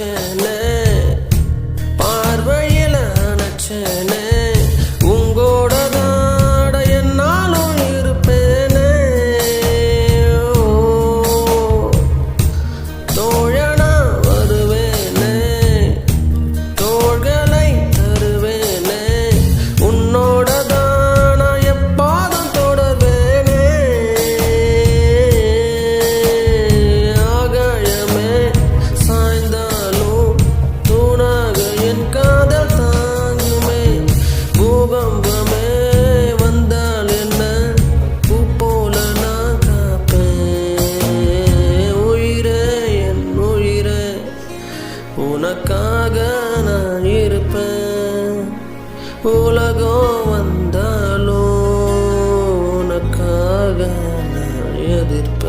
வச்சேனே பார்வையில அணைச்சேனே உங்கோட தாட என்னாலும் இருப்பேனே தோழனா வருவேனே தோள்களை தருவேனே உன்னோட தான எப்பாதும் தொடர்வேனே ஆகாயமே சாய்ந்தாலும் தூணாக என் காதல் தாங்குமே பூகம்பமே வந்தால் என்ன பூ போல நான் காப்பேன் உயிரே என் உயிரே உனக்காக நான் இருப்பேன் உலகம்